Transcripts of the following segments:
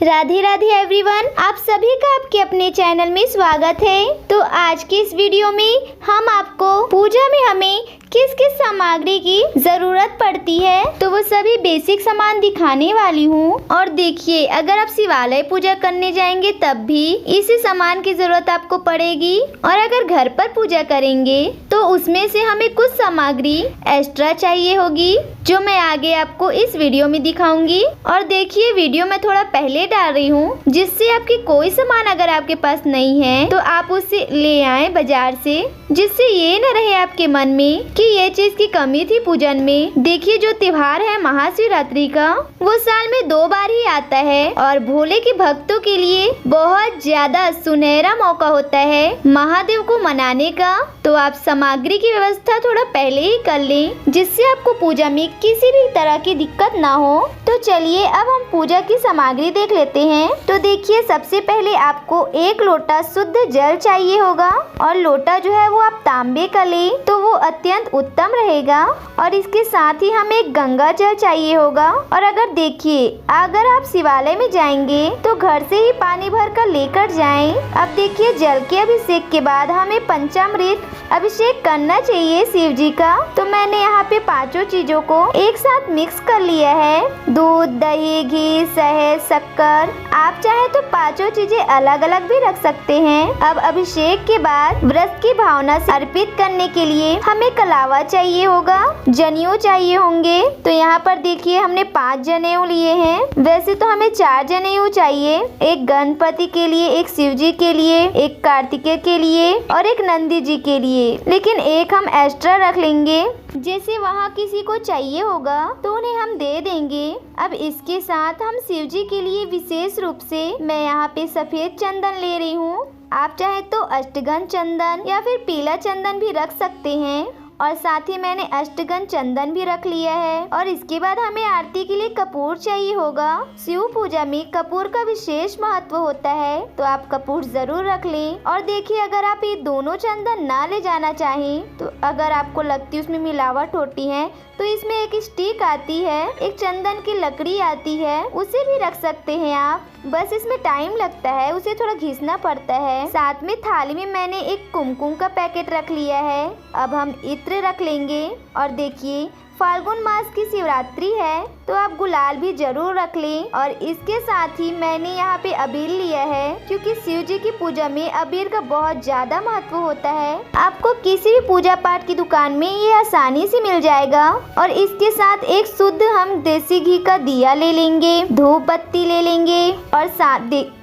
Radhe Radhe everyone, आप सभी का आपके अपने चैनल में स्वागत है। तो आज के इस वीडियो में हम आपको पूजा में हमें किस किस सामग्री की जरूरत पड़ती है तो वो सभी बेसिक सामान दिखाने वाली हूँ। और देखिए, अगर आप शिवालय पूजा करने जाएंगे तब भी इसी सामान की जरूरत आपको पड़ेगी, और अगर घर पर पूजा करेंगे तो उसमें से हमें कुछ सामग्री एक्स्ट्रा चाहिए होगी जो मैं आगे आपको इस वीडियो में दिखाऊंगी। और देखिए, वीडियो में थोड़ा पहले डाल रही हूँ जिससे आपकी कोई सामान अगर आपके पास नहीं है तो आप उसे ले आए बाजार से, जिससे ये न रहे आपके मन में कि ये चीज की कमी थी पूजन में। देखिए, जो त्योहार है महाशिवरात्रि का वो साल में 2 बार ही आता है और भोले के भक्तों के लिए बहुत ज्यादा सुनहरा मौका होता है महादेव को मनाने का। तो आप सामग्री की व्यवस्था थोड़ा पहले ही कर लें जिससे आपको पूजा में किसी भी तरह की दिक्कत ना हो। तो चलिए अब हम पूजा की सामग्री देख लेते हैं। तो देखिए, सबसे पहले आपको 1 लोटा शुद्ध जल चाहिए होगा, और लोटा जो है वो आप तांबे का लें तो वो अत्यंत उत्तम रहेगा। और इसके साथ ही हमें एक गंगा जल चाहिए होगा। और अगर देखिए, अगर आप शिवालय में जाएंगे तो घर से ही पानी भर कर लेकर जाएं। अब देखिए, जल के अभिषेक के बाद हमें पंचामृत अभिषेक करना चाहिए शिव जी का। तो मैंने यहाँ पे 5 चीजों को एक साथ मिक्स कर लिया है, दूध, दही, घी, शहद, शक्कर। आप चाहे तो 5 चीजें अलग अलग भी रख सकते हैं। अब अभिषेक के बाद व्रत की भावना से अर्पित करने के लिए हमें कलावा चाहिए होगा, जनेऊ चाहिए होंगे। तो यहाँ पर देखिए, हमने 5 जनेऊ लिए हैं। वैसे तो हमें 4 जनेऊ चाहिए, एक गणपति के लिए, एक शिव जी के लिए, एक कार्तिकेय के लिए और एक नंदी जी के लिए, लेकिन एक हम एक्स्ट्रा रख लेंगे। जैसे वहाँ किसी को चाहिए होगा तो उन्हें हम दे देंगे। अब इसके साथ हम शिव जी के लिए विशेष रूप से मैं यहाँ पे सफेद चंदन ले रही हूँ। आप चाहे तो अष्टगंध चंदन या फिर पीला चंदन भी रख सकते हैं, और साथ ही मैंने अष्टगंध चंदन भी रख लिया है। और इसके बाद हमें आरती के लिए कपूर चाहिए होगा। शिव पूजा में कपूर का विशेष महत्व होता है, तो आप कपूर जरूर रख लें। और देखिए, अगर आप ये दोनों चंदन ना ले जाना चाहें तो अगर आपको लगती है उसमें मिलावट होती है तो इसमें एक स्टिक आती है, एक चंदन की लकड़ी आती है, उसे भी रख सकते हैं आप। बस इसमें टाइम लगता है, उसे थोड़ा घिसना पड़ता है। साथ में थाली में मैंने एक कुमकुम का पैकेट रख लिया है। अब हम इत्र रख लेंगे। और देखिए, फाल्गुन मास की शिवरात्रि है तो आप गुलाल भी जरूर रख लें। और इसके साथ ही मैंने यहाँ पे अबीर लिया है, क्योंकि शिव जी की पूजा में अबीर का बहुत ज्यादा महत्व होता है। आपको किसी भी पूजा पाठ की दुकान में ये आसानी से मिल जाएगा। और इसके साथ एक शुद्ध हम देसी घी का दिया ले लेंगे, धूप बत्ती ले लेंगे,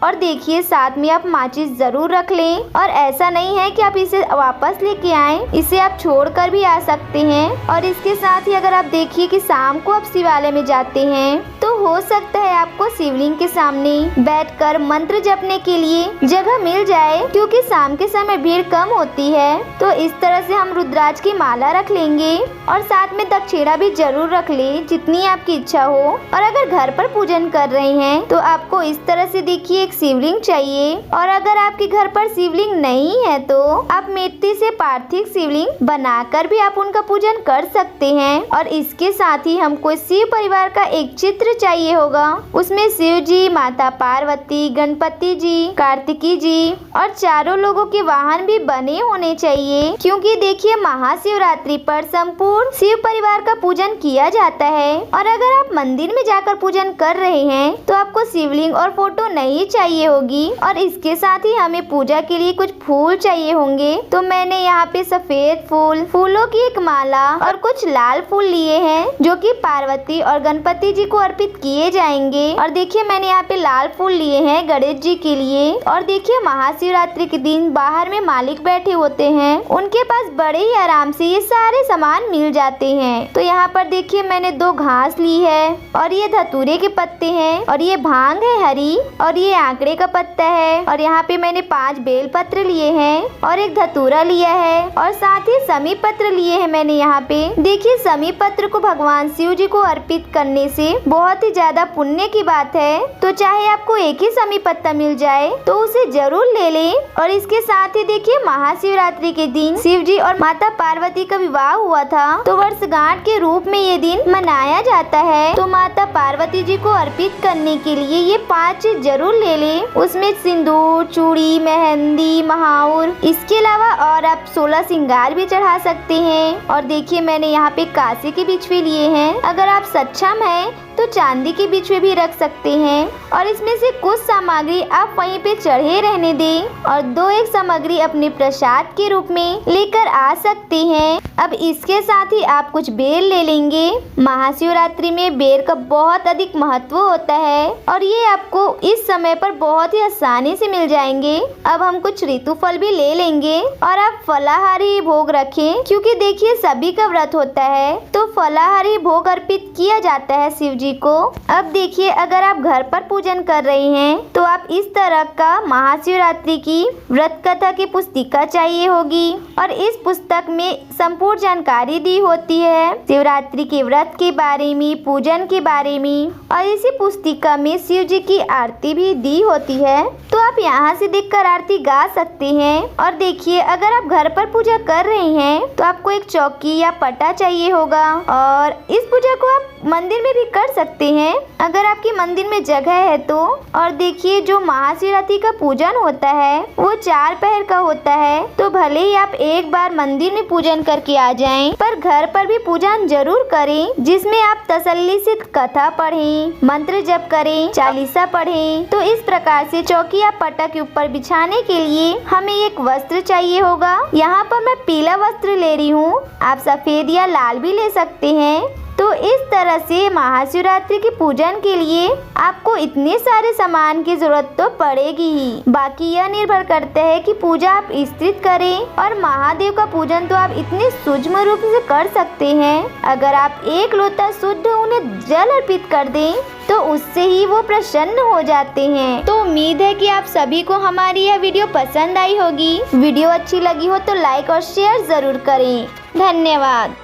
और देखिए, साथ में आप माचिस जरूर रख लें। और ऐसा नहीं है कि आप इसे वापस लेके आए, इसे आप छोड़ कर भी आ सकते हैं। और इसके साथ ही अगर आप देखिए कि शाम को आप शिवालय में जाते हैं तो हो सकता है आपको शिवलिंग के सामने बैठकर मंत्र जपने के लिए जगह मिल जाए, क्योंकि शाम के समय भीड़ कम होती है। तो इस तरह से हम रुद्राक्ष की माला रख लेंगे, और साथ में दक्षिणा भी जरूर रख ले जितनी आपकी इच्छा हो। और अगर घर पर पूजन कर रहे हैं तो आपको इस तरह से देखिए एक शिवलिंग चाहिए। और अगर आपके घर पर शिवलिंग नहीं है तो आप मिट्टी से पार्थिव शिवलिंग बनाकर भी आप उनका पूजन कर सकते हैं। और इसके साथ ही हमको शिव परिवार का एक चित्र चाहिए होगा, उसमें शिव जी, माता पार्वती, गणपति जी, कार्तिकी जी और चारों लोगों के वाहन भी बने होने चाहिए, क्योंकि देखिए, महाशिवरात्रि पर संपूर्ण शिव परिवार का पूजन किया जाता है। और अगर आप मंदिर में जाकर पूजन कर रहे हैं तो आपको शिवलिंग और फोटो नहीं चाहिए होगी। और इसके साथ ही हमें पूजा के लिए कुछ फूल चाहिए होंगे। तो मैंने यहाँ पे सफेद फूल, फूलों की एक माला और कुछ लाल फूल लिए हैं जो कि पार्वती और गणपति जी को अर्पित किए जाएंगे। और देखिए, मैंने यहाँ पे लाल फूल लिए हैं गणेश जी के लिए। और देखिए, महाशिवरात्रि के दिन बाहर में मालिक बैठे होते हैं, उनके पास बड़े ही आराम से ये सारे सामान मिल जाते हैं। तो यहाँ पर देखिए, मैंने 2 घास ली है, और ये धतूरे के पत्ते हैं, और ये भांग है हरी, और ये आंकड़े का पत्ता है। और यहाँ पे मैंने 5 बेल पत्र लिए हैं, और एक धतूरा लिया है, और साथ ही समी पत्र लिए हैं मैंने यहाँ पे। देखिए, समी पत्र को भगवान शिव जी को अर्पित करने से बहुत ही ज्यादा पुण्य की बात है। तो चाहे आपको एक ही समी पत्ता मिल जाए तो उसे जरूर ले लें। और इसके साथ ही देखिए, महाशिवरात्रि के दिन शिव जी और माता पार्वती का विवाह हुआ था, तो वर्षगांठ के रूप में ये दिन मनाया जाता है। तो माता पार्वती जी को अर्पित करने के लिए ये 5 चीज जरूर ले लें। उसमें सिंदूर, चूड़ी, मेहंदी, महाउर, इसके अलावा और आप 16 श्रृंगार भी चढ़ा सकते हैं। और देखिए, मैंने यहाँ पे कांसे के बिछवे लिए हैं। अगर आप सक्षम हैं तो चांदी के बिछवे भी रख सकते हैं। और इसमें से कुछ सामग्री आप वहीं पे चढ़े रहने दें और 2-1 सामग्री अपने प्रसाद के रूप में लेकर आ सकते हैं। अब इसके साथ ही आप कुछ बेर ले लेंगे। महाशिवरात्रि में बेर का बहुत अधिक महत्व होता है और ये आपको इस समय पर बहुत ही आसानी से मिल जाएंगे। अब हम कुछ ऋतु फल भी ले लेंगे और आप फलाहारी भोग रखें, क्योंकि देखिए सभी का व्रत होता है तो फलाहारी भोग अर्पित किया जाता है शिव जी को। अब देखिए, अगर आप घर पर पूजन कर रहे हैं तो आप इस तरह का महाशिवरात्रि की व्रत कथा की पुस्तिका चाहिए होगी और इस पुस्तक में संपूर्ण जानकारी दी होती है शिवरात्रि के व्रत के बारे में, पूजन के बारे में। और इसी पुस्तिका में शिव जी की आरती भी दी होती है, तो आप यहाँ से देखकर आरती गा सकते हैं। और देखिए, अगर आप घर पर पूजा कर रहे हैं तो आपको एक चौकी या पटा चाहिए होगा और इस पूजा को आप मंदिर में भी कर सकते हैं अगर आपके मंदिर में जगह है तो। और देखिए, जो महाशिवरात्रि का पूजन होता है वो 4 पहर का होता है, तो भले ही आप एक बार मंदिर में पूजन करके आ जाएं, पर घर पर भी पूजन जरूर करें, जिसमें आप तसल्ली से कथा पढ़ें, मंत्र जप करें, चालीसा पढ़ें। तो इस प्रकार से चौकी या पटा के ऊपर बिछाने के लिए हमें एक वस्त्र चाहिए होगा। यहाँ पर मैं पीला वस्त्र ले रही हूँ, आप सफेद या लाल भी ले सकते हैं। तो इस तरह से महाशिवरात्रि के पूजन के लिए आपको इतने सारे सामान की जरूरत तो पड़ेगी ही। बाकी यह निर्भर करता है कि पूजा आप स्थित करें। और महादेव का पूजन तो आप इतने सूक्ष्म रूप से कर सकते हैं। अगर आप 1 लोटा शुद्ध उन्हें जल अर्पित कर दें तो उससे ही वो प्रसन्न हो जाते हैं। तो उम्मीद है कि आप सभी को हमारी यह वीडियो पसंद आई होगी। वीडियो अच्छी लगी हो तो लाइक और शेयर जरूर करें। धन्यवाद।